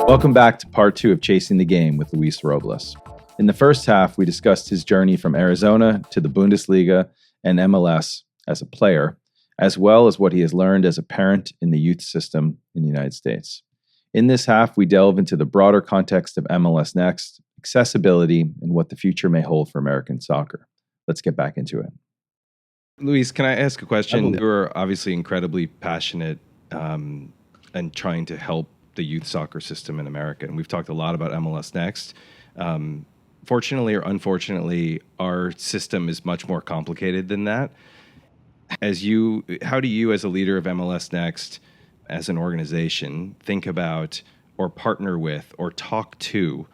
Welcome back to part 2 of Chasing the Game with Luis Robles. In the first half, we discussed his journey from Arizona to the Bundesliga and MLS as a player, as well as what he has learned as a parent in the youth system in the United States. In this half, we delve into the broader context of MLS NEXT, accessibility, and what the future may hold for American soccer. Let's get back into it. Luis, can I ask a question? You're obviously incredibly passionate and trying to help the youth soccer system in America. And we've talked a lot about MLS NEXT. Fortunately or unfortunately, our system is much more complicated than that. How do you, as a leader of MLS NEXT, as an organization, think about or partner with or talk to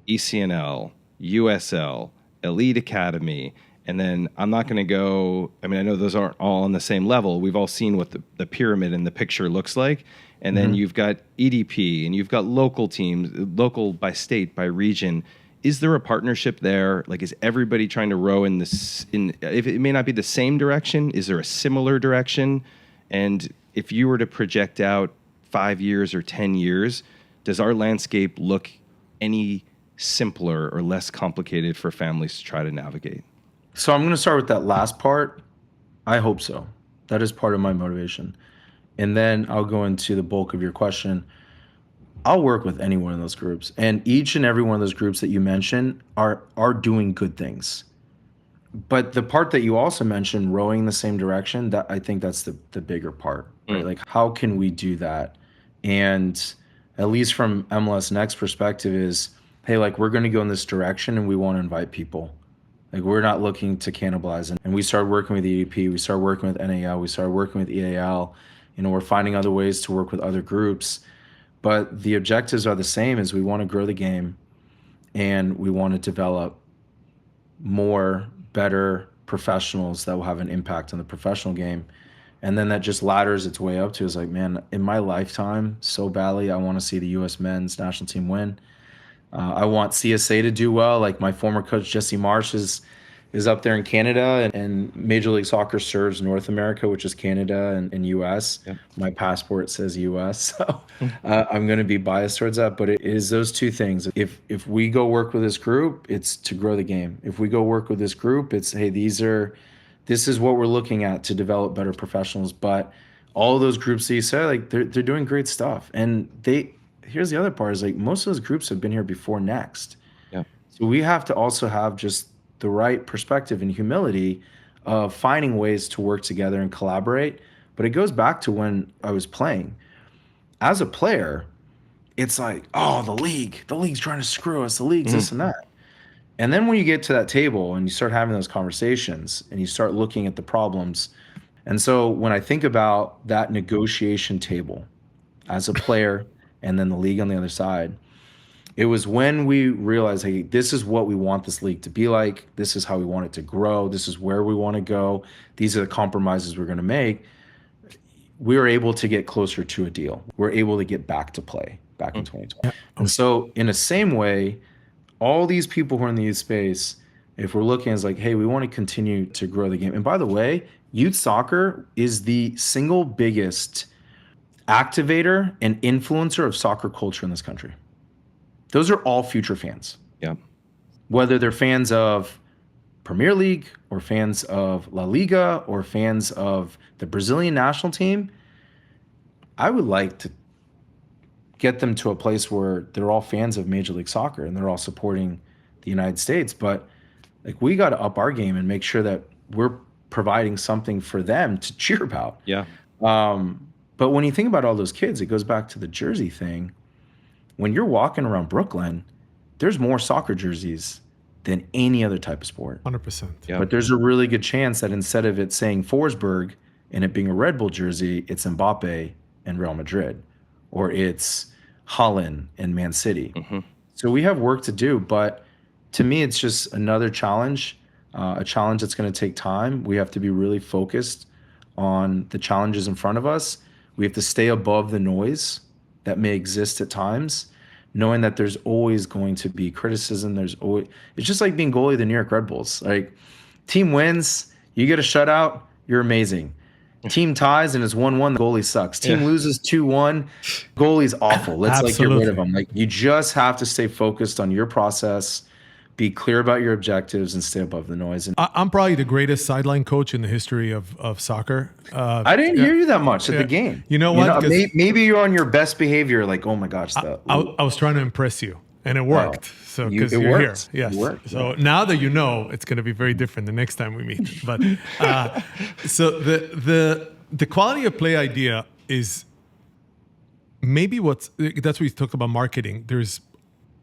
ECNL, USL, Elite Academy, and then I'm not going to go, I know those aren't all on the same level. We've all seen what the pyramid in the picture looks like. And then you've got EDP and you've got local teams, local by state, by region. Is there a partnership there? Like, is everybody trying to row in this, if it may not be the same direction, is there a similar direction? And if you were to project out 5 years or 10 years, does our landscape look any simpler or less complicated for families to try to navigate? So I'm going to start with that last part. I hope so. That is part of my motivation. And then I'll go into the bulk of your question. I'll work with any one of those groups. And each and every one of those groups that you mentioned are doing good things. But the part that you also mentioned, rowing in the same direction, that I think that's the bigger part, right? Like, how can we do that? And at least from MLS NEXT perspective is, hey, like, we're going to go in this direction and we want to invite people. Like, we're not looking to cannibalize. And we started working with EDP, we started working with NAL, we started working with EAL. We're finding other ways to work with other groups. But the objectives are the same, as we want to grow the game and we want to develop more, better professionals that will have an impact on the professional game. And then that just ladders its way up to is like, man, in my lifetime, so badly, I want to see the U.S. men's national team win. I want CSA to do well. Like, my former coach, Jesse Marsh, is up there in Canada, and Major League Soccer serves North America, which is Canada and U.S. Yep. My passport says U.S., so I'm going to be biased towards that. But it is those two things. If we go work with this group, it's to grow the game. If we go work with this group, it's, hey, this is what we're looking at to develop better professionals. But all of those groups that you said, like, they're doing great stuff. And here's the other part is, like, most of those groups have been here before NEXT. Yeah. So we have to also have just the right perspective and humility of finding ways to work together and collaborate. But it goes back to when I was playing. As a player, it's like, oh, the league's trying to screw us, the league's this and that. And then when you get to that table and you start having those conversations and you start looking at the problems. And so when I think about that negotiation table as a player and then the league on the other side, it was when we realized, hey, this is what we want this league to be like. This is how we want it to grow. This is where we want to go. These are the compromises we're going to make. We were able to get closer to a deal. We're able to get back to play back in 2020. And so in the same way, all these people who are in the youth space, if we're looking as like, hey, we want to continue to grow the game. And by the way, youth soccer is the single biggest activator and influencer of soccer culture in this country. Those are all future fans. Yeah. Whether they're fans of Premier League or fans of La Liga or fans of the Brazilian national team, I would like to get them to a place where they're all fans of Major League Soccer and they're all supporting the United States. But, like, we got to up our game and make sure that we're providing something for them to cheer about. Yeah. But when you think about all those kids, it goes back to the jersey thing. When you're walking around Brooklyn, there's more soccer jerseys than any other type of sport. 100%. Yeah. But there's a really good chance that instead of it saying Forsberg and it being a Red Bull jersey, it's Mbappe and Real Madrid, or it's Holland and Man City. So we have work to do, but to me, it's just another challenge, a challenge that's going to take time. We have to be really focused on the challenges in front of us. We have to stay above the noise that may exist at times, knowing that there's always going to be criticism. It's just like being goalie of the New York Red Bulls. Like, team wins, you get a shutout, you're amazing. Team ties and it's 1-1, the goalie sucks. Team loses 2-1, goalie's awful. Let's like get rid of him. Like, you just have to stay focused on your process, be clear about your objectives, and stay above the noise. And I'm probably the greatest sideline coach in the history of soccer. I didn't hear you that much at the game. You know what? Maybe you're on your best behavior. Like, oh my gosh, I was trying to impress you, and it worked. So because it you're worked. here, yes. It worked, so now that you know, it's going to be very different the next time we meet. But so the quality of play idea is maybe that's what we talk about marketing. There's,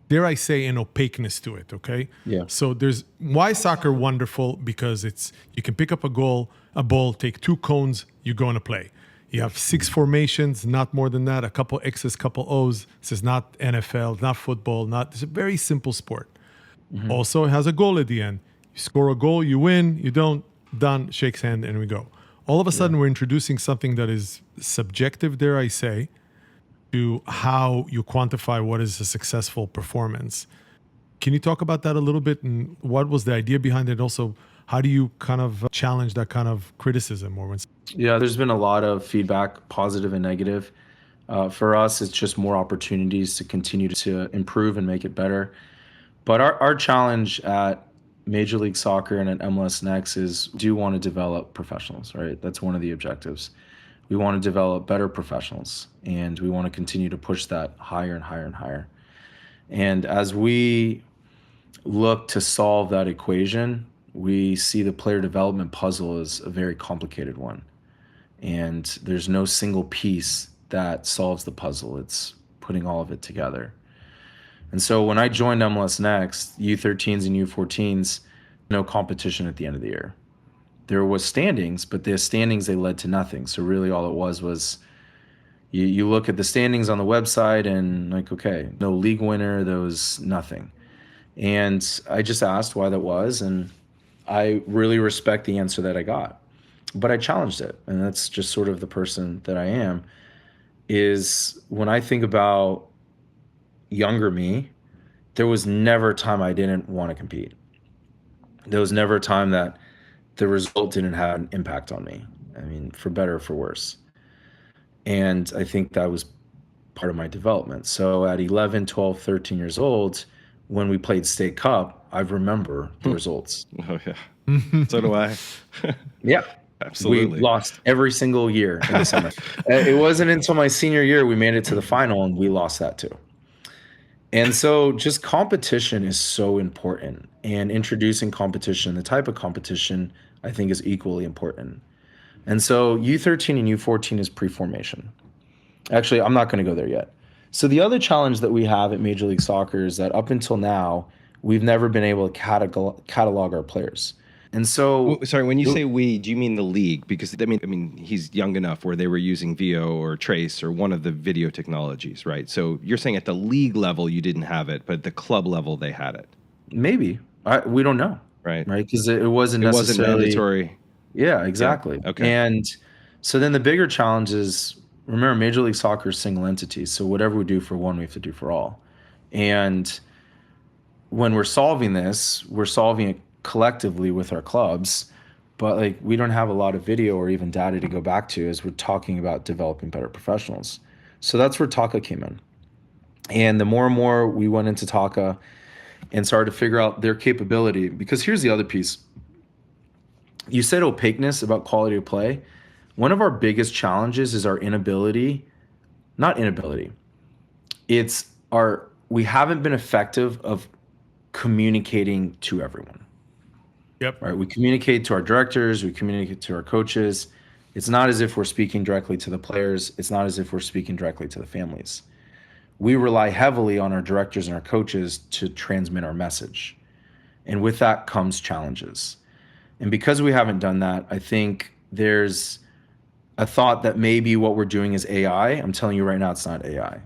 dare I say, an opaqueness to it. Okay. Yeah. So there's why soccer wonderful, because it's, you can pick up a ball, take 2 cones, you go on a play. You have 6 formations, not more than that, a couple X's, couple O's. This is not NFL, not football, it's a very simple sport. Mm-hmm. Also, it has a goal at the end. You score a goal, you win, you don't, done, shakes hand, and we go. All of a sudden, we're introducing something that is subjective, dare I say, to how you quantify what is a successful performance. Can you talk about that a little bit, and what was the idea behind it? Also, how do you kind of challenge that kind of criticism? Yeah, there's been a lot of feedback, positive and negative. For us, it's just more opportunities to continue to improve and make it better. But our challenge at Major League Soccer and at MLS NEXT is, do you want to develop professionals, right? That's one of the objectives. We want to develop better professionals, and we want to continue to push that higher and higher and higher. And as we look to solve that equation, we see the player development puzzle as a very complicated one. And there's no single piece that solves the puzzle. It's putting all of it together. And so when I joined MLS NEXT, U13s and U14s, no competition at the end of the year. There was standings, but the standings, they led to nothing. So really all it was you look at the standings on the website and like, okay, no league winner, there was nothing. And I just asked why that was, and I really respect the answer that I got. But I challenged it, and that's just sort of the person that I am, is when I think about younger me, there was never a time I didn't want to compete. There was never a time that the result didn't have an impact on me. I mean, for better or for worse. And I think that was part of my development. So at 11, 12, 13 years old, when we played State Cup, I remember the results. Oh, yeah. So do I. Yeah. Absolutely. We lost every single year in the summer. It wasn't until my senior year we made it to the final, and we lost that too. And so just competition is so important, and introducing competition, the type of competition, I think is equally important. And so U13 and U14 is pre-formation. Actually, I'm not going to go there yet. So the other challenge that we have at Major League Soccer is that up until now, we've never been able to catalog our players. And so, sorry, when you say we, do you mean the league? Because I mean, he's young enough where they were using VO or Trace or one of the video technologies, right? So you're saying at the league level you didn't have it, but at the club level they had it. Maybe we don't know, right? Because it wasn't necessarily mandatory. Yeah, exactly. Yeah. Okay. And so then the bigger challenge is, remember, Major League Soccer is single entities. So whatever we do for one, we have to do for all. And when we're solving this, we're solving it collectively with our clubs, but like we don't have a lot of video or even data to go back to as we're talking about developing better professionals. So that's where Toca came in. And the more and more we went into Toca and started to figure out their capability, because here's the other piece. You said opaqueness about quality of play. One of our biggest challenges is our we haven't been effective of communicating to everyone. Yep. Right. We communicate to our directors, we communicate to our coaches. It's not as if we're speaking directly to the players. It's not as if we're speaking directly to the families. We rely heavily on our directors and our coaches to transmit our message. And with that comes challenges. And because we haven't done that, I think there's a thought that maybe what we're doing is AI. I'm telling you right now, it's not AI.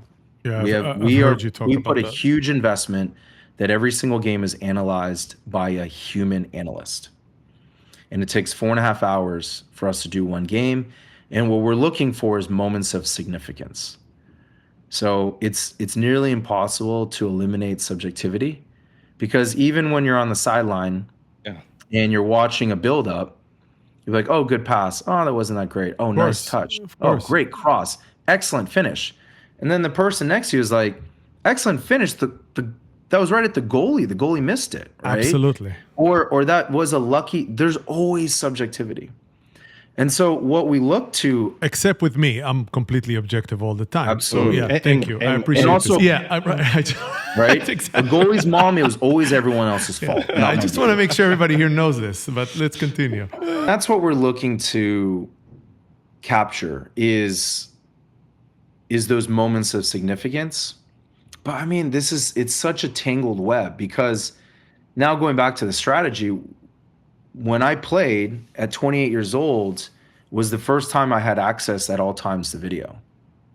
Yeah, we put a huge investment that every single game is analyzed by a human analyst. And it takes 4.5 hours for us to do one game. And what we're looking for is moments of significance. So it's nearly impossible to eliminate subjectivity, because even when you're on the sideline and you're watching a build-up, You're like, oh, good pass. Oh, that wasn't that great. Oh, nice touch. Of Oh, course. great cross. Excellent finish. And then the person next to you is like, excellent finish. That was right at the goalie. The goalie missed it, right? Absolutely. Or that was a lucky. There's always subjectivity. And so what we look to, Except with me, I'm completely objective all the time. Absolutely. So, yeah, thank you. I appreciate and also- this. Yeah, right? exactly. A goalie's mom, it was always everyone else's fault. I not just my want to make sure everybody here knows this, but let's continue. That's what we're looking to capture is those moments of significance. But I mean, it's such a tangled web, because now going back to the strategy, when I played at 28 years old was the first time I had access at all times to video.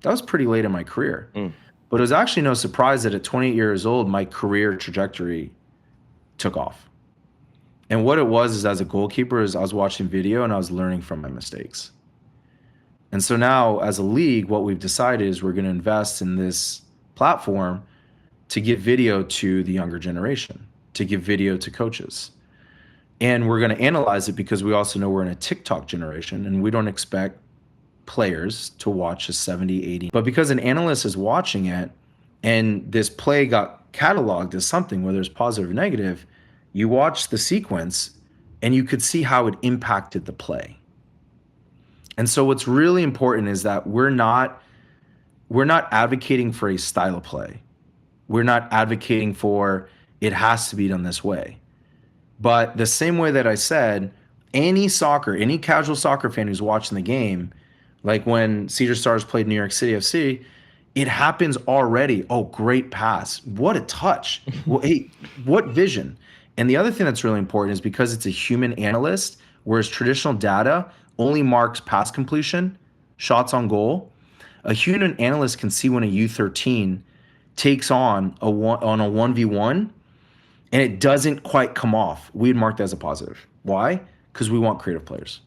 That was pretty late in my career. But it was actually no surprise that at 28 years old, my career trajectory took off. And what it was is, as a goalkeeper, is I was watching video and I was learning from my mistakes. And so now as a league, what we've decided is we're going to invest in this platform to give video to the younger generation, to give video to coaches. And we're going to analyze it, because we also know we're in a TikTok generation and we don't expect players to watch a 70, 80. But because an analyst is watching it and this play got cataloged as something, whether it's positive or negative, you watch the sequence and you could see how it impacted the play. And so what's really important is that we're not advocating for a style of play. We're not advocating for it has to be done this way. But the same way that I said, any casual soccer fan who's watching the game, like when Cedar Stars played New York City FC, it happens already. Oh, great pass. What a touch. Well, hey, what vision. And the other thing that's really important is, because it's a human analyst, whereas traditional data only marks pass completion, shots on goal, a human analyst can see when a U13 takes on a 1v1 and it doesn't quite come off. We'd mark that as a positive. Why? Because we want creative players.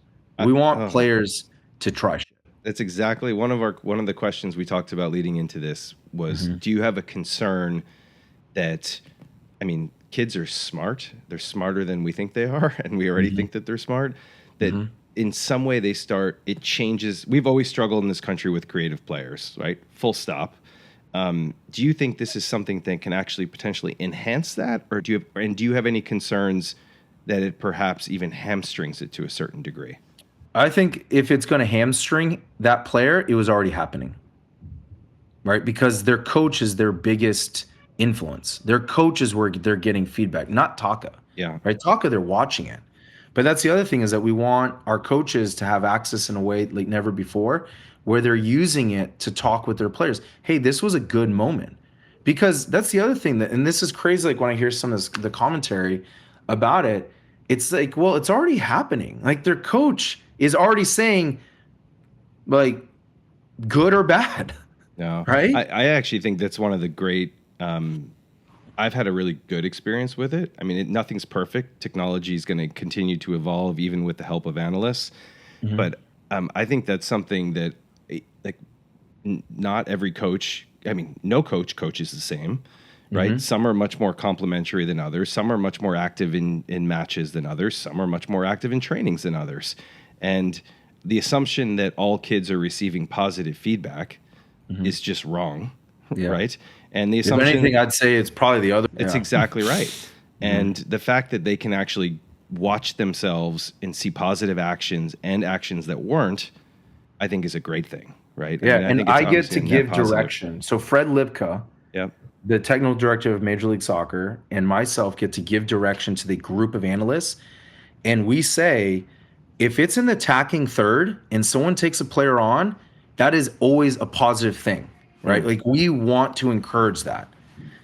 We want players to try shit. That's exactly one of the questions we talked about leading into this was, do you have a concern that, I mean, kids are smart. They're smarter than we think they are, and we already think that they're smart. That in some way it changes. We've always struggled in this country with creative players, right? Full stop. Do you think this is something that can actually potentially enhance that, or do you have any concerns that it perhaps even hamstrings it to a certain degree? I think if it's going to hamstring that player, it was already happening, right? Because their coach is their biggest influence. Their coach is where they're getting feedback, not Toca. Yeah. Right? Toca, they're watching it. But that's the other thing, is that we want our coaches to have access in a way like never before, where they're using it to talk with their players. Hey, this was a good moment. Because that's the other thing, and this is crazy, like when I hear some of the commentary about it, it's like, well, it's already happening. Like their coach is already saying, like, good or bad. No. Right? I actually think that's one of the great, I've had a really good experience with it. I mean, nothing's perfect. Technology is going to continue to evolve, even with the help of analysts. But I think that's something that, like, not every coach, I mean, no coach coaches the same, right? Some are much more complimentary than others. Some are much more active in matches than others. Some are much more active in trainings than others. And the assumption that all kids are receiving positive feedback is just wrong, right? And the assumption, if anything, I'd say it's probably the other. It's exactly right. And the fact that they can actually watch themselves and see positive actions and actions that weren't, I think is a great thing, right? Yeah, I mean, and it's I get obviously to a net give positive. direction. So Fred Lipka, the technical director of Major League Soccer, and myself get to give direction to the group of analysts. And we say, if it's in the attacking third and someone takes a player on, that is always a positive thing, right? Like we want to encourage that.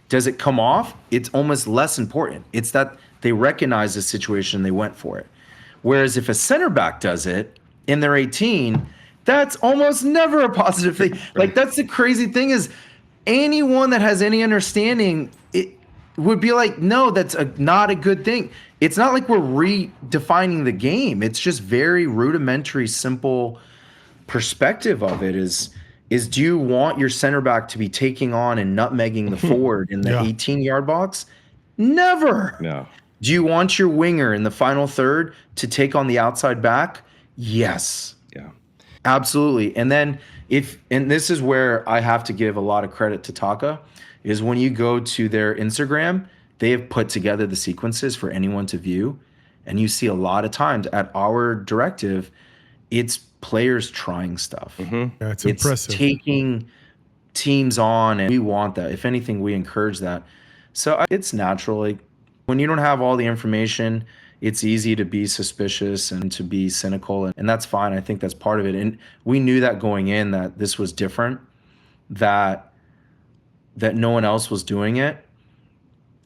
Does it come off? It's almost less important. It's that they recognize the situation, they went for it. Whereas if a center back does it and they're 18, that's almost never a positive thing. Like that's the crazy thing, is anyone that has any understanding, it would be like, no, that's not a good thing. It's not like we're redefining the game. It's just very rudimentary, simple perspective of it is do you want your center back to be taking on and nutmegging the forward in the 18-yard box? Never. No. Do you want your winger in the final third to take on the outside back? Yes. Yeah. Absolutely. And then and this is where I have to give a lot of credit to Toca, is when you go to their Instagram, they have put together the sequences for anyone to view. And you see a lot of times at our directive, it's players trying stuff. Yeah, it's It's impressive. taking teams on, and we want that. If anything, we encourage that. So it's natural. Like when you don't have all the information, it's easy to be suspicious and to be cynical, and that's fine. I think that's part of it. And we knew that going in, that this was different, that no one else was doing it.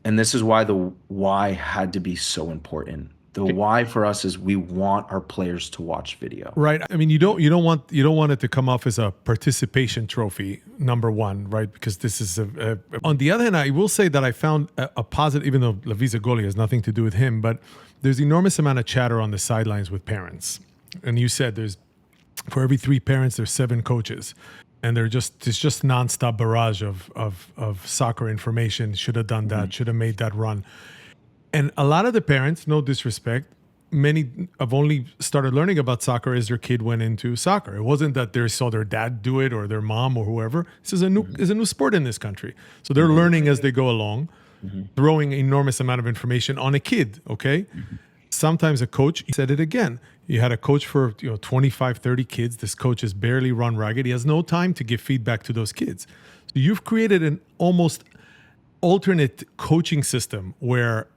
And this is why the why had to be so important. The why for us is we want our players to watch video. Right. I mean, you don't want it to come off as a participation trophy, number one, right? Because this is on the other hand, I will say that I found a positive, even though Lavisa Goli has nothing to do with him, but there's enormous amount of chatter on the sidelines with parents. And you said for every 3 parents, there's 7 coaches. And it's just nonstop barrage of soccer information. Should have done that, should have made that run. And a lot of the parents, no disrespect, many have only started learning about soccer as their kid went into soccer. It wasn't that they saw their dad do it or their mom or whoever. This is a new sport in this country. So they're learning as they go along, throwing enormous amount of information on a kid, okay? Sometimes a coach, he said it again, you had a coach for 25, 30 kids. This coach is barely run ragged. He has no time to give feedback to those kids. So you've created an almost alternate coaching system where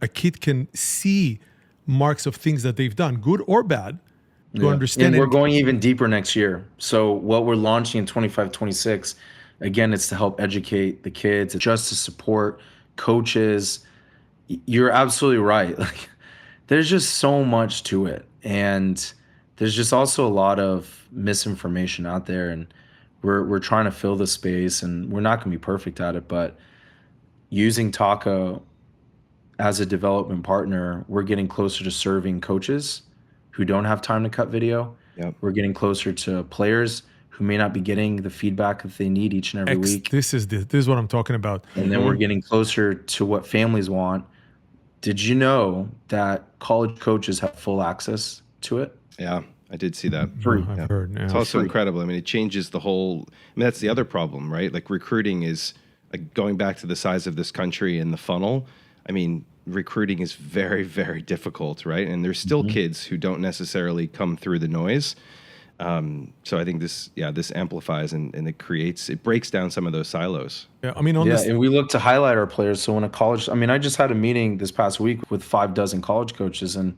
a kid can see marks of things that they've done, good or bad, to understand. And we're going even deeper next year. So what we're launching in 25, 26, again, it's to help educate the kids, just to support coaches. You're absolutely right. Like, there's just so much to it. And there's just also a lot of misinformation out there. And we're trying to fill the space, and we're not going to be perfect at it, but using Toca as a development partner, we're getting closer to serving coaches who don't have time to cut video. Yep. We're getting closer to players who may not be getting the feedback that they need each and every week. This is what I'm talking about. And then we're getting closer to what families want. Did you know that college coaches have full access to it? Yeah, I did see that. Free. I've heard. Yeah. It's also incredible. I mean, it changes the whole. I mean, that's the other problem, right? Like recruiting is going back to the size of this country and the funnel. I mean, recruiting is very, very difficult, right? And there's still kids who don't necessarily come through the noise. So I think this amplifies and it breaks down some of those silos. Yeah, I mean, and we look to highlight our players. So when I just had a meeting this past week with 6 college coaches, and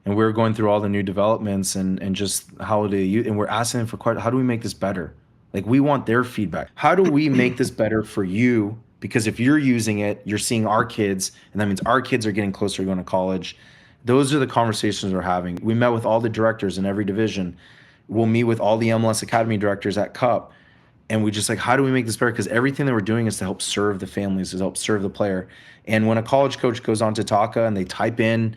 we were going through all the new developments and just how do you, and we're asking them for how do we make this better? Like, we want their feedback. How do we make this better for you? Because if you're using it, you're seeing our kids, and that means our kids are getting closer to going to college. Those are the conversations we're having. We met with all the directors in every division. We'll meet with all the MLS Academy directors at Cup. And we just how do we make this better? Because everything that we're doing is to help serve the families, to help serve the player. And when a college coach goes on to Toca and they type in,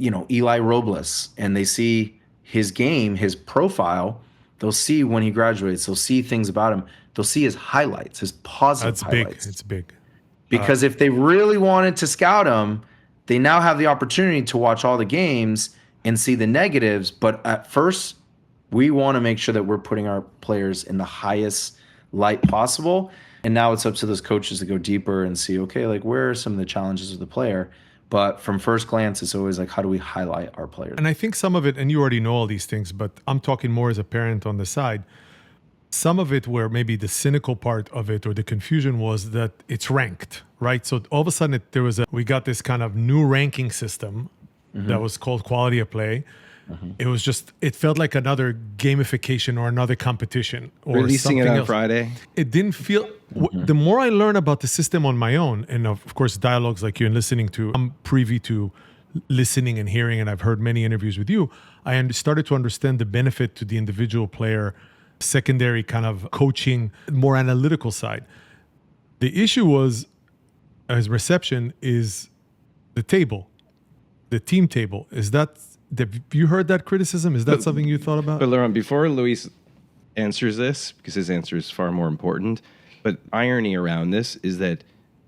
Eli Robles, and they see his game, his profile, they'll see when he graduates, they'll see things about him. They'll see his highlights, his positive highlights. It's big. Because if they really wanted to scout him, they now have the opportunity to watch all the games and see the negatives. But at first, we want to make sure that we're putting our players in the highest light possible. And now it's up to those coaches to go deeper and see, okay, where are some of the challenges of the player? But from first glance, it's always how do we highlight our players? And I think some of it, and you already know all these things, but I'm talking more as a parent on the side. Some of it where maybe the cynical part of it or the confusion was that it's ranked, right? So all of a sudden we got this kind of new ranking system that was called quality of play. It felt like another gamification or another competition or releasing it on else. Friday. It didn't feel, the more I learn about the system on my own, and of course, dialogues like you and listening to, I'm privy to listening and hearing, and I've heard many interviews with you, I started to understand the benefit to the individual player, secondary kind of coaching, more analytical side. The issue was, as reception, is the table, the team table. Have you heard that criticism? Is that something you thought about? But Laurent, before Luis answers this, because his answer is far more important, but irony around this is that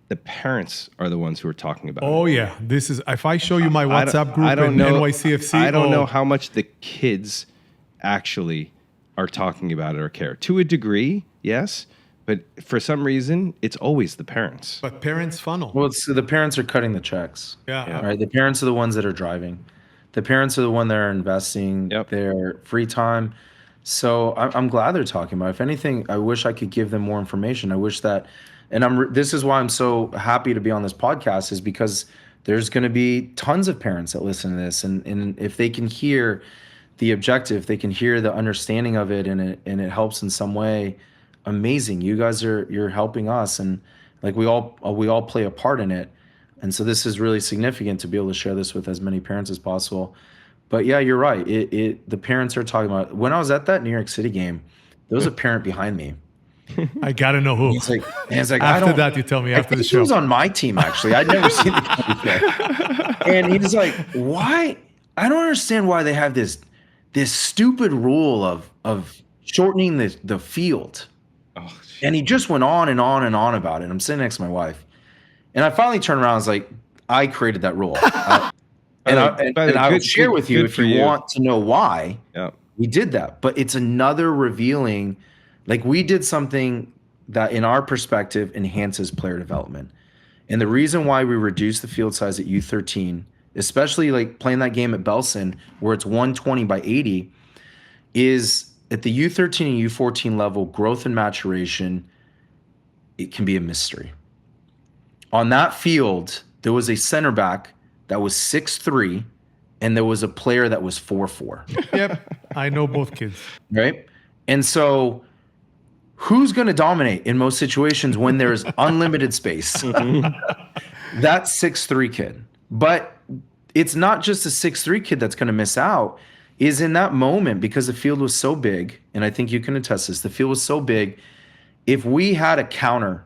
the parents are the ones who are talking about it. Oh yeah, this is. If I show you my WhatsApp group I don't in know, NYCFC, I don't know how much the kids actually are talking about it or care. To a degree, yes, but for some reason, it's always the parents. But parents funnel. Well, the parents are cutting the checks. Yeah. Right. The parents are the ones that are driving. The parents are the one that are investing their free time. So I'm glad they're talking about it. If anything, I wish I could give them more information. I wish that, and this is why I'm so happy to be on this podcast, is because there's going to be tons of parents that listen to this, and if they can hear the objective, they can hear the understanding of it, and it helps in some way. Amazing. You guys you're helping us, and like we all play a part in it. And so this is really significant to be able to share this with as many parents as possible. But yeah, you're right. The parents are talking about, when I was at that New York City game, there was a parent behind me. I gotta know who. He's like after that, you tell me after the show. He was on my team, actually. I'd never seen the guy before. And he's like, why? I don't understand why they have this stupid rule of shortening the field. Oh, and he just went on and on and on about it. I'm sitting next to my wife. And I finally turned around and was like, I created that rule. I will share with you if you want to know why we did that. But it's another revealing, like we did something that in our perspective enhances player development. And the reason why we reduced the field size at U13, especially like playing that game at Belson where it's 120/80, is at the U13 and U14 level, growth and maturation, it can be a mystery. On that field, there was a center back that was 6'3", and there was a player that was 4'4". Yep, I know both kids. Right? And so who's going to dominate in most situations when there's unlimited space? That 6'3" kid. But it's not just a 6'3" kid that's going to miss out. Is in that moment, because the field was so big, and I think you can attest this, the field was so big, if we had a counter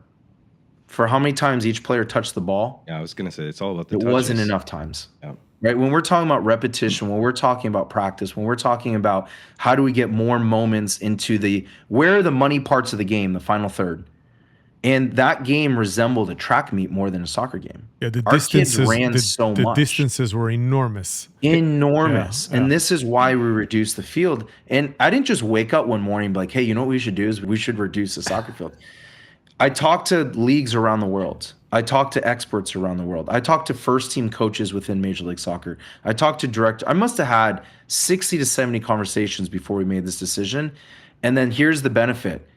for how many times each player touched the ball. Yeah, I was going to say, it's all about the touches. It wasn't enough times. Yeah. Right? When we're talking about repetition, when we're talking about practice, when we're talking about how do we get more moments into where are the money parts of the game, the final third. And that game resembled a track meet more than a soccer game. Yeah, Our kids ran so much. The distances were enormous. Enormous. Yeah, and this is why we reduced the field. And I didn't just wake up one morning and be like, hey, you know what we should do is we should reduce the soccer field. I talked to leagues around the world. I talked to experts around the world. I talked to first team coaches within Major League Soccer. I talked to director. I must have had 60 to 70 conversations before we made this decision. And then here's the benefit.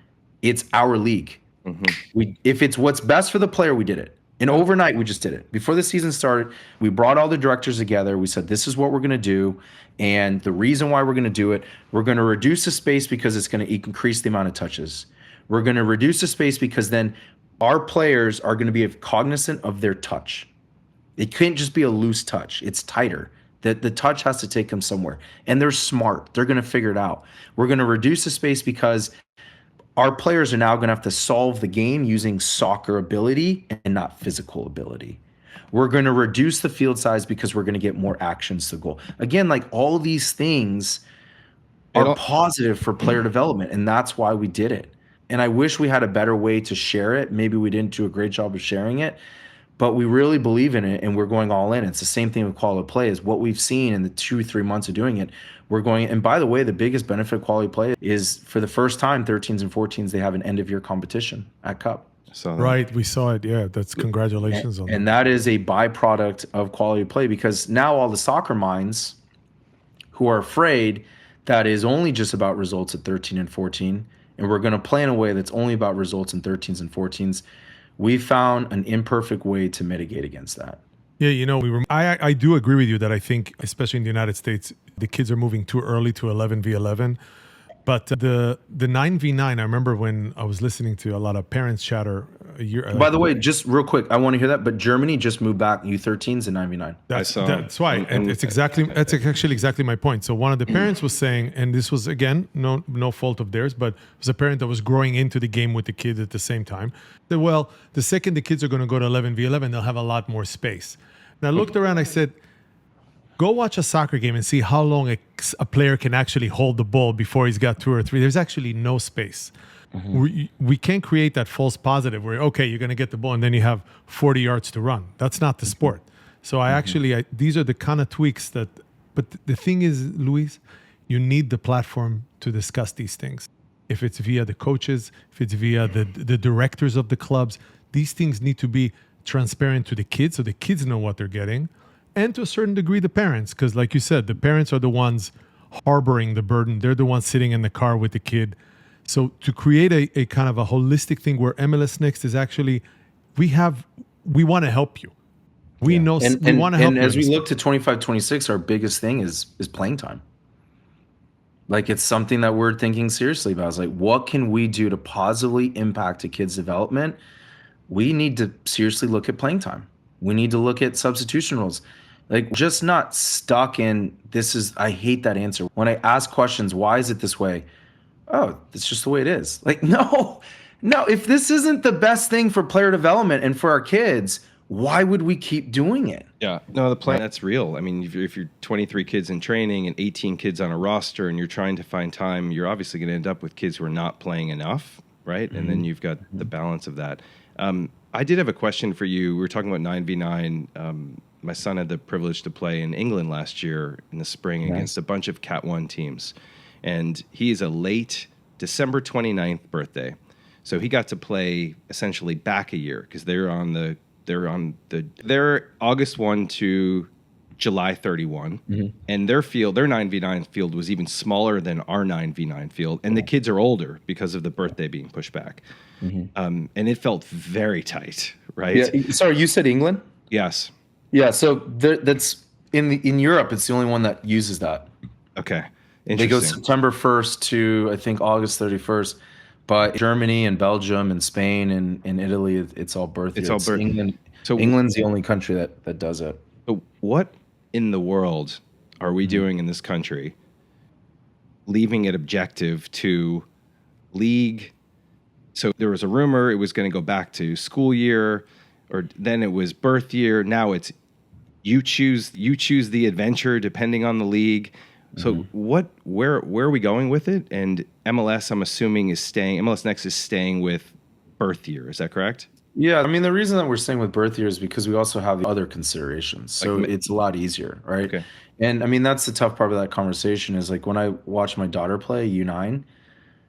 It's our league. Mm-hmm. If it's what's best for the player, we did it. And overnight, we just did it. Before the season started, we brought all the directors together. We said, this is what we're going to do. And the reason why we're going to do it, we're going to reduce the space because it's going to increase the amount of touches. We're going to reduce the space because then our players are going to be cognizant of their touch. It can't just be a loose touch. It's tighter. The touch has to take them somewhere. And they're smart. They're going to figure it out. We're going to reduce the space because our players are now going to have to solve the game using soccer ability and not physical ability. We're going to reduce the field size because we're going to get more actions to goal. Again, like all of these things are positive for player development, and that's why we did it. And I wish we had a better way to share it. Maybe we didn't do a great job of sharing it, but we really believe in it and we're going all in. It's the same thing with quality play is what we've seen in the 2-3 months of doing it. We're going, and by the way, the biggest benefit of quality play is for the first time, 13s and 14s, they have an end of year competition at Cup. Right, we saw it. Yeah, that's congratulations on that. And that is a byproduct of quality play because now all the soccer minds who are afraid that is only just about results at 13 and 14, and we're going to play in a way that's only about results in 13s and 14s, we found an imperfect way to mitigate against that. Yeah, you know, I do agree with you that I think, especially in the United States, the kids are moving too early to 11v11. But the 9v9, I remember when I was listening to a lot of parents chatter a year. By the way, just real quick, I want to hear that. But Germany just moved back U13s and 9v9. That's why, and it's actually exactly my point. So one of the parents was saying, and this was again no fault of theirs, but it was a parent that was growing into the game with the kids at the same time. That well, the second the kids are going to go to 11v11, they'll have a lot more space. And I looked around, I said, go watch a soccer game and see how long a player can actually hold the ball before he's got 2 or 3. There's actually no space. We can't create that false positive where, okay, you're going to get the ball and then you have 40 yards to run. That's not the sport. So these are the kind of tweaks that, but the thing is, Luis, you need the platform to discuss these things. If it's via the coaches, if it's via the directors of the clubs, these things need to be transparent to the kids so the kids know what they're getting, and to a certain degree the parents, because like you said, the parents are the ones harboring the burden. They're the ones sitting in the car with the kid. So to create a kind of a holistic thing where MLS Next is actually, we want to help you. We know we want to help you. And as we look to 25-26, our biggest thing is playing time. Like, it's something that we're thinking seriously about. It's like, what can we do to positively impact a kid's development? We need to seriously look at playing time. We need to look at substitution rules. Like, just not stuck in I hate that answer. When I ask questions, why is it this way? Oh, it's just the way it is. Like, no, if this isn't the best thing for player development and for our kids, why would we keep doing it? Yeah, no, the plan, that's real. I mean, if you're 23 kids in training and 18 kids on a roster and you're trying to find time, you're obviously going to end up with kids who are not playing enough, right? And then you've got the balance of that. I did have a question for you. We were talking about 9v9. My son had the privilege to play in England last year in the spring against a bunch of Cat 1 teams. And he is a late December 29th birthday. So he got to play essentially back a year because they're August 1 to July 31. And their 9v9 field was even smaller than our 9v9 field. And the kids are older because of the birthday being pushed back. And it felt very tight, right? Yeah. Sorry, you said England? Yes. Yeah. So that's in Europe, it's the only one that uses that. Okay. They go September 1st to, I think, August 31st. But Germany and Belgium and Spain and Italy, it's all birth year. It's all birth. England. So England's the only country that does it. But what in the world are we doing in this country, leaving it objective to league? So there was a rumor it was going to go back to school year, or then it was birth year. Now it's you choose the adventure depending on the league. So where are we going with it? And MLS, I'm assuming, MLS Next is staying with birth year. Is that correct? Yeah, I mean, the reason that we're staying with birth year is because we also have other considerations. So it's a lot easier, right? Okay. And I mean, that's the tough part of that conversation is like when I watch my daughter play U9,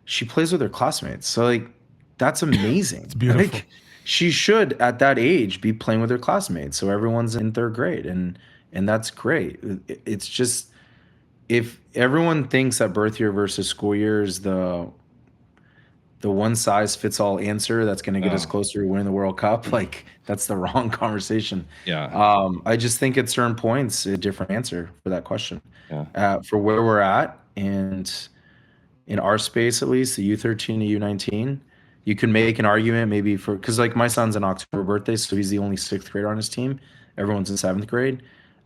she plays with her classmates. So like, that's amazing. It's beautiful. Like, she should at that age be playing with her classmates. So everyone's in third grade and that's great. It's just, if everyone thinks that birth year versus school year is the one size fits all answer that's going to get us closer to winning the World Cup, like that's the wrong conversation. Yeah. I just think at certain points a different answer for that question. Yeah. For where we're at and in our space, at least the U13 to U19, you can make an argument maybe because like my son's an October birthday, so he's the only 6th grader on his team. Everyone's in 7th grade.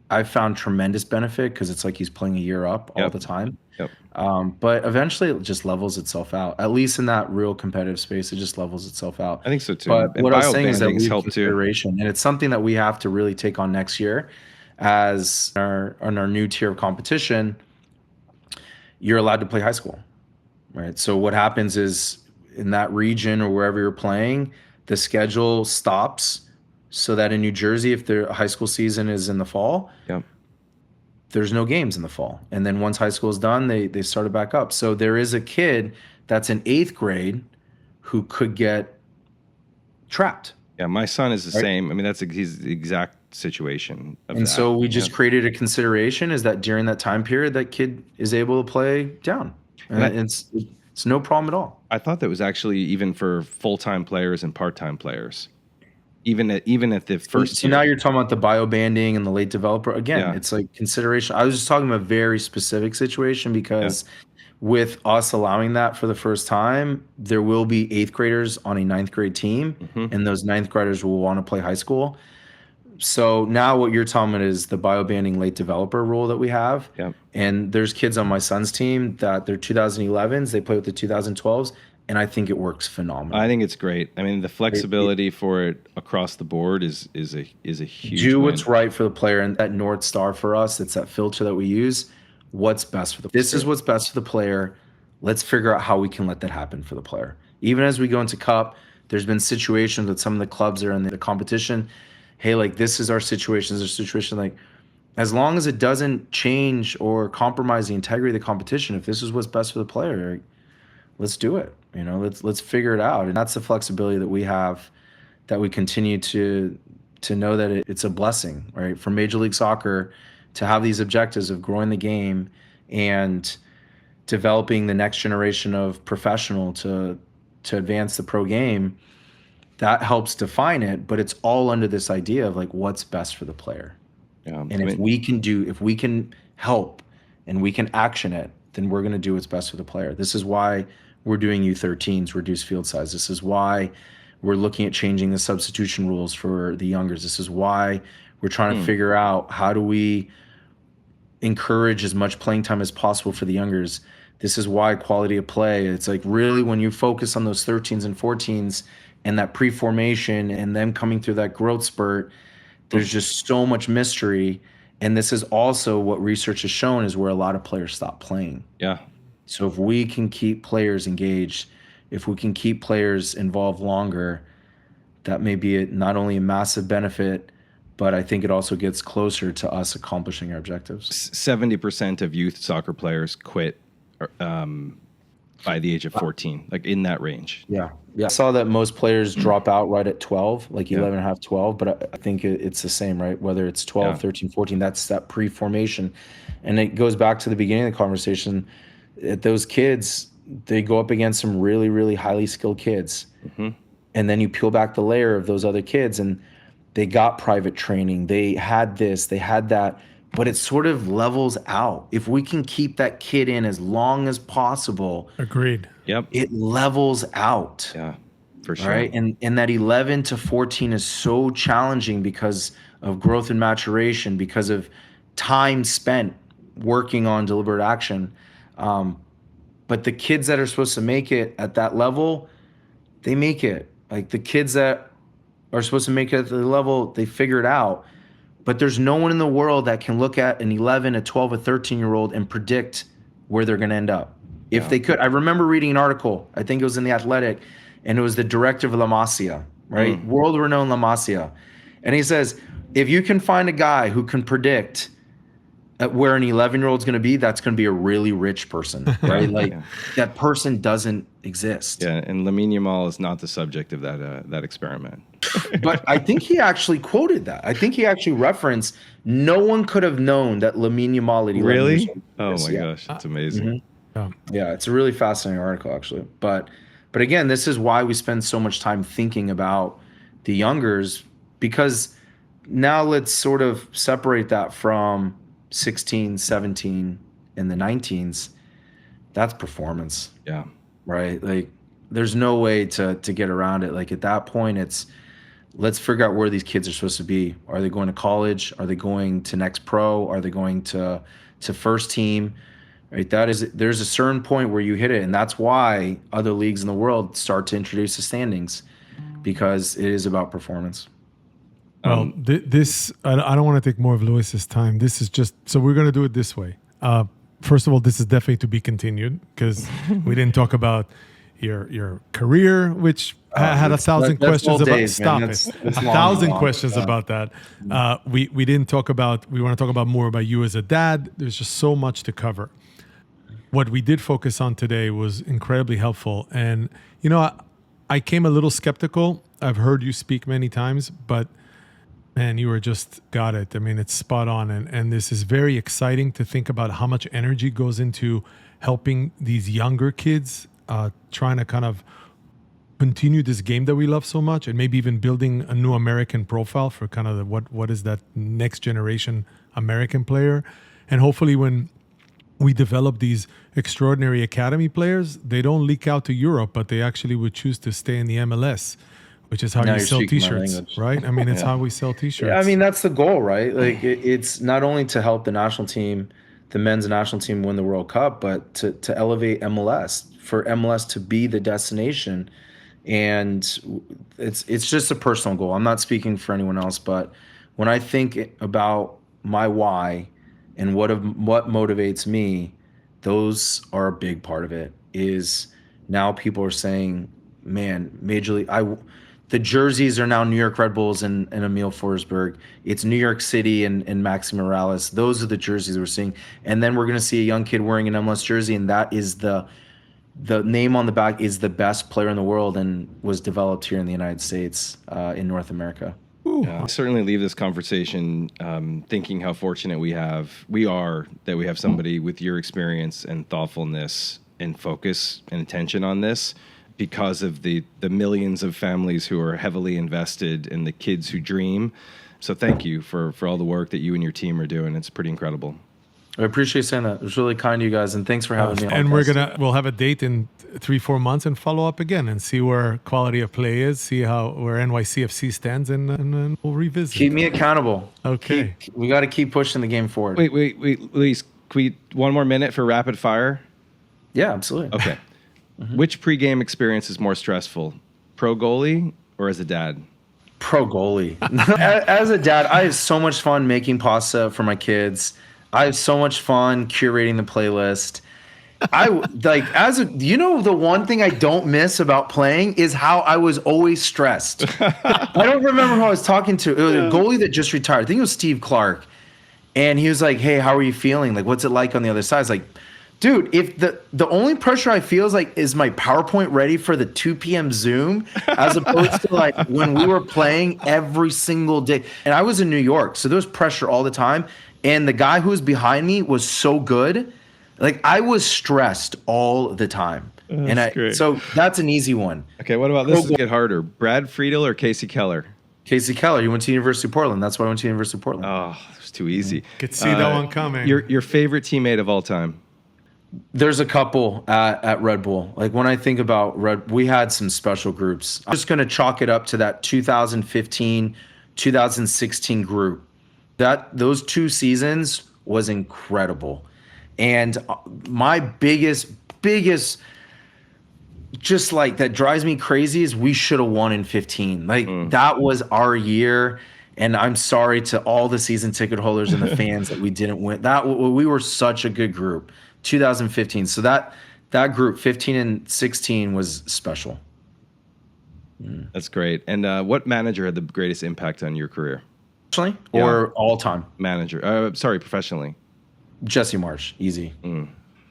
I've found tremendous benefit because it's like he's playing a year up all the time. Yep. But eventually it just levels itself out. At least in that real competitive space, it just levels itself out. I think so too. But and what I was saying is that we help consideration, and it's something that we have to really take on next year as on our new tier of competition. You're allowed to play high school, right? So what happens is in that region or wherever you're playing, the schedule stops. So that in New Jersey, if the high school season is in the fall, there's no games in the fall. And then once high school is done, they start it back up. So there is a kid that's in 8th grade who could get trapped. Yeah, my son is the same. I mean, that's his exact situation. So we just created a consideration is that during that time period, that kid is able to play down. And it's no problem at all. I thought that was actually even for full-time players and part-time players. Even at the first. So now you're talking about the bio banding and the late developer. Again, it's like consideration. I was just talking about a very specific situation because with us allowing that for the first time, there will be 8th graders on a 9th grade team, and those 9th graders will want to play high school. So now what you're talking about is the bio banding late developer rule that we have. Yep. And there's kids on my son's team that they're 2011s, they play with the 2012s. and I think it works phenomenal. I think it's great. I mean, the flexibility for it across the board is a huge do win. what's right for the player, and that North Star for us, it's that filter that we use. What's best for the player? This is what's best for the player. Let's figure out how we can let that happen for the player. Even as we go into Cup, there's been situations with some of the clubs that are in the competition. Hey, like, this is our situation. This is our situation. Like, as long as it doesn't change or compromise the integrity of the competition, if this is what's best for the player, let's do it. You know, let's figure it out. And that's the flexibility that we have, that we continue to know that it's a blessing, right? For Major League Soccer to have these objectives of growing the game and developing the next generation of professional to advance the pro game, that helps define it, but it's all under this idea of like what's best for the player. Yeah, and if we can help and we can action it, then we're going to do what's best for the player. This is why we're doing U13s, reduced field size. This is why we're looking at changing the substitution rules for the youngers. This is why we're trying to figure out how do we encourage as much playing time as possible for the youngers. This is why quality of play, it's like really when you focus on those 13s and 14s and that pre-formation and them coming through that growth spurt, there's just so much mystery. And this is also what research has shown is where a lot of players stop playing. Yeah. So if we can keep players engaged, if we can keep players involved longer, that may be not only a massive benefit, but I think it also gets closer to us accomplishing our objectives. 70% of youth soccer players quit by the age of 14, like in that range. Yeah. I saw that most players drop out right at 12, like 11 and a half, 12, but I think it's the same, right? Whether it's 12, 13, 14, that's that pre-formation. And it goes back to the beginning of the conversation. Those kids, they go up against some really, really highly skilled kids. And then you peel back the layer of those other kids and they got private training. They had this, they had that, but it sort of levels out. If we can keep that kid in as long as possible. Agreed. Yep. It levels out. Yeah, for sure. Right. And that 11 to 14 is so challenging because of growth and maturation, because of time spent working on deliberate action. But the kids that are supposed to make it at that level, they make it. Like the kids that are supposed to make it at the level, they figure it out. But there's no one in the world that can look at an 11, a 12, a 13-year-old and predict where they're going to end up. If they could. I remember reading an article, I think it was in The Athletic, and it was the director of La Masia, right? World-renowned La Masia. And he says, if you can find a guy who can predict where an 11-year-old is going to be, that's going to be a really rich person, right? Like that person doesn't exist. Yeah, and Lamine Yamal is not the subject of that experiment. But I think he actually quoted that. I think he actually referenced, no one could have known that Lamine Yamal at 11 Really? years old. Oh my gosh, that's amazing. Yeah, it's a really fascinating article actually. But again, this is why we spend so much time thinking about the youngers, because now let's sort of separate that from 16, 17, and the 19s. That's performance. Yeah. Right? Like there's no way to get around it. Like at that point, it's let's figure out where these kids are supposed to be. Are they going to college? Are they going to Next Pro? Are they going to first team? Right? There's a certain point where you hit it, and that's why other leagues in the world start to introduce the standings, because it is about performance. Well, this I don't want to take more of Lewis's time. This is just so we're going to do it this way. First of all, this is definitely to be continued because we didn't talk about your career, which had 1,000 questions about. Days, stop man. it! It's 1,000 questions about that. We didn't talk about. We want to talk about more about you as a dad. There's just so much to cover. What we did focus on today was incredibly helpful, and I came a little skeptical. I've heard you speak many times, but man, you were just got it. I mean, it's spot on. And this is very exciting to think about how much energy goes into helping these younger kids, trying to kind of continue this game that we love so much, and maybe even building a new American profile for kind of what is that next generation American player. And hopefully when we develop these extraordinary academy players, they don't leak out to Europe, but they actually would choose to stay in the MLS. Which is how you sell T-shirts, right? I mean, it's how we sell T-shirts. Yeah, I mean, that's the goal, right? Like, it's not only to help the national team the men's national team win the World Cup, but to elevate MLS, for MLS to be the destination. And it's just a personal goal. I'm not speaking for anyone else, but when I think about my why and what motivates me, those are a big part of it. Is now people are saying, man, Major League, the jerseys are now New York Red Bulls and Emil Forsberg. It's New York City and Maxi Morales. Those are the jerseys we're seeing. And then we're going to see a young kid wearing an MLS jersey, and that is the name on the back is the best player in the world and was developed here in the United States, in North America. Yeah, I certainly leave this conversation thinking how fortunate we are that we have somebody with your experience and thoughtfulness and focus and attention on this, because of the millions of families who are heavily invested in the kids who dream. So thank you for all the work that you and your team are doing. It's pretty incredible. I appreciate saying that. It was really kind of you guys, and thanks for having me on. And we'll have a date in 3-4 months and follow up again and see where quality of play is, see where NYCFC stands, and we'll revisit. Keep me accountable. Okay. We got to keep pushing the game forward. Wait, Luis, can we 1 more minute for rapid fire? Yeah, absolutely. Okay. Which pregame experience is more stressful, pro goalie or as a dad? Pro goalie. As a dad, I have so much fun making pasta for my kids. I have so much fun curating the playlist. The one thing I don't miss about playing is how I was always stressed. I don't remember who I was talking to. It was a goalie that just retired. I think it was Steve Clark. And he was like, hey, how are you feeling? Like, what's it like on the other side? It's like, dude, if the only pressure I feel is my PowerPoint ready for the 2 p.m. Zoom, as opposed to like when we were playing every single day. And I was in New York, so there was pressure all the time. And the guy who was behind me was so good. Like, I was stressed all the time. So that's an easy one. Okay, what about this? Get harder. Brad Friedel or Casey Keller? Casey Keller. He went to University of Portland. That's why I went to University of Portland. Oh, it was too easy. Could see that one coming. Your favorite teammate of all time? There's a couple at Red Bull. Like, when I think about we had some special groups. I'm just going to chalk it up to that 2015, 2016 group. Those 2 seasons was incredible. And my biggest just like that drives me crazy is we should have won in 15. Like that was our year. And I'm sorry to all the season ticket holders and the fans that we didn't win. We were such a good group. 2015. So that group 15 and 16 was special. That's great. And what manager had the greatest impact on your career? Professionally or all time? Manager. Professionally. Jesse Marsh. Easy.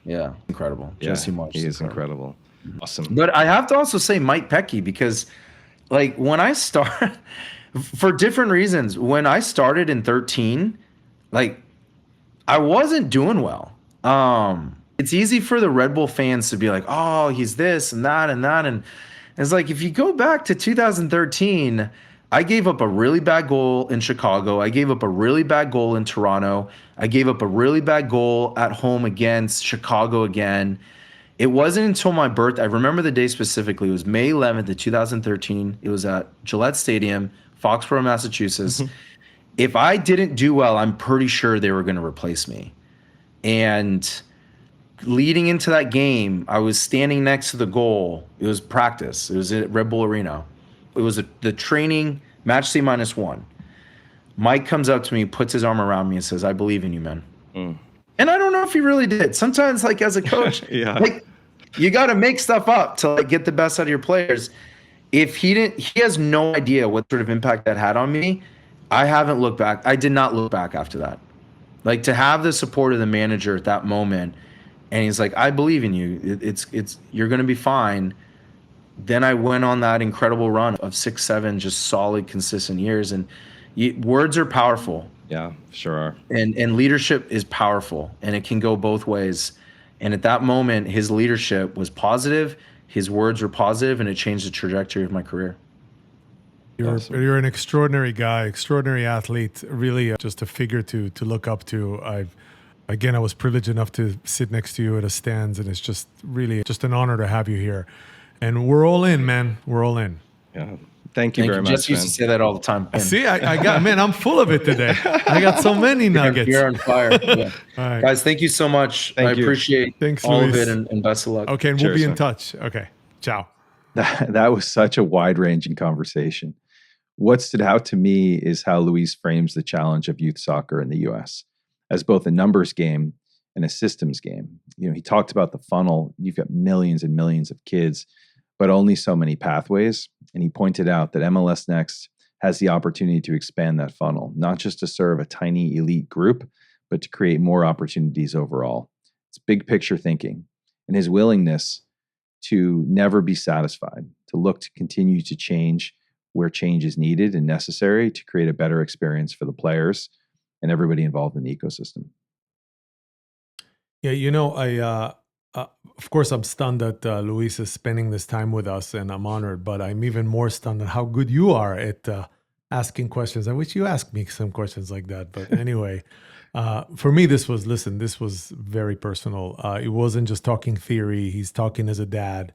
Yeah, incredible. Yeah, Jesse Marsh. He is incredible. Awesome. But I have to also say Mike Pecky, because like when I started, for different reasons, when I started in 13, like I wasn't doing well. It's easy for the Red Bull fans to be like, oh, he's this and that and that. And it's like, if you go back to 2013, I gave up a really bad goal in Chicago. I gave up a really bad goal in Toronto. I gave up a really bad goal at home against Chicago again. It wasn't until my birthday. I remember the day specifically. It was May 11th of 2013. It was at Gillette Stadium, Foxborough, Massachusetts. If I didn't do well, I'm pretty sure they were going to replace me. And leading into that game, I was standing next to the goal. It was practice. It was at Red Bull Arena. It was the training, match C-1. Mike comes up to me, puts his arm around me and says, I believe in you, man. And I don't know if he really did. Sometimes, like, as a coach, like, you got to make stuff up to like get the best out of your players. If he has no idea what sort of impact that had on me. I haven't looked back. I did not look back after that. Like, to have the support of the manager at that moment, and he's like, I believe in you. You're going to be fine. Then I went on that incredible run of 6-7 just solid, consistent years. And words are powerful. Yeah, sure are. And leadership is powerful, and it can go both ways. And at that moment, his leadership was positive, his words were positive, and it changed the trajectory of my career. You're an extraordinary guy, extraordinary athlete, really just a figure to look up to. I was privileged enough to sit next to you at a stands, and it's just really just an honor to have you here. And we're all in, man. We're all in. Yeah. Thank you very much, Jess used to man. say that all the time. Man. See, I got, man, I'm full of it today. I got so many nuggets. You're on fire. Yeah. All right. Guys, thank you so much. I Thank you. appreciate Thanks, all Luis. of it and best of luck. Okay, and we'll Cheers, be in man. touch. Okay, ciao. That was such a wide-ranging conversation. What stood out to me is how Luis frames the challenge of youth soccer in the US as both a numbers game and a systems game. You know, he talked about the funnel. You've got millions and millions of kids, but only so many pathways. And he pointed out that MLS Next has the opportunity to expand that funnel, not just to serve a tiny elite group, but to create more opportunities overall. It's big picture thinking, and his willingness to never be satisfied, to look to continue to change where change is needed and necessary to create a better experience for the players and everybody involved in the ecosystem. Yeah, you know, of course, I'm stunned that Luis is spending this time with us, and I'm honored. But I'm even more stunned at how good you are at asking questions. I wish you asked me some questions like that. But anyway, for me, this was very personal. It wasn't just talking theory. He's talking as a dad.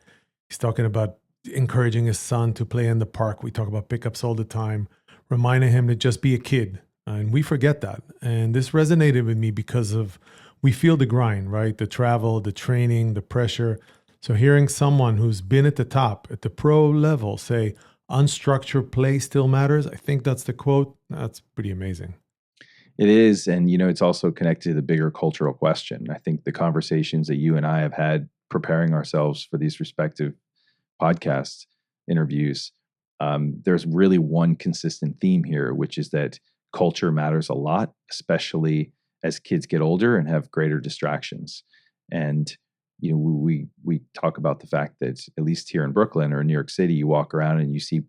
He's talking about encouraging his son to play in the park. We talk about pickups all the time, reminding him to just be a kid. And we forget that. And this resonated with me because we feel the grind, right? The travel, the training, the pressure. So hearing someone who's been at the top, at the pro level, say, unstructured play still matters. I think that's the quote. That's pretty amazing. It is. And, you know, it's also connected to the bigger cultural question. I think the conversations that you and I have had preparing ourselves for these respective podcast interviews, there's really one consistent theme here, which is that culture matters a lot, especially as kids get older and have greater distractions. And, you know, we talk about the fact that at least here in Brooklyn or in New York City, you walk around and you see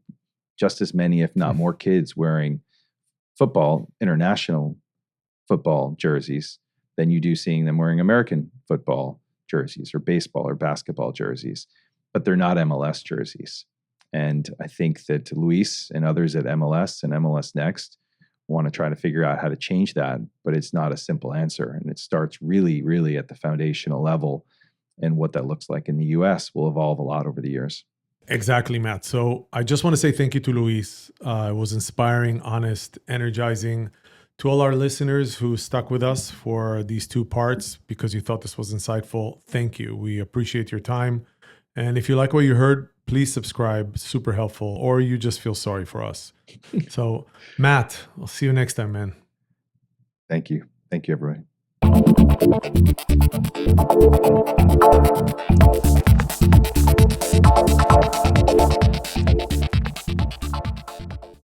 just as many, if not more, kids wearing international football jerseys than you do seeing them wearing American football jerseys or baseball or basketball jerseys, but they're not MLS jerseys. And I think that Luis and others at MLS and MLS Next want to try to figure out how to change that, but it's not a simple answer. And it starts really, really at the foundational level. And what that looks like in the US will evolve a lot over the years. Exactly, Matt. So I just want to say thank you to Luis. It was inspiring, honest, energizing. To all our listeners who stuck with us for these two parts because you thought this was insightful, thank you. We appreciate your time. And if you like what you heard, please subscribe. Super helpful. Or you just feel sorry for us. So, Matt, I'll see you next time, man. Thank you. Thank you, everybody.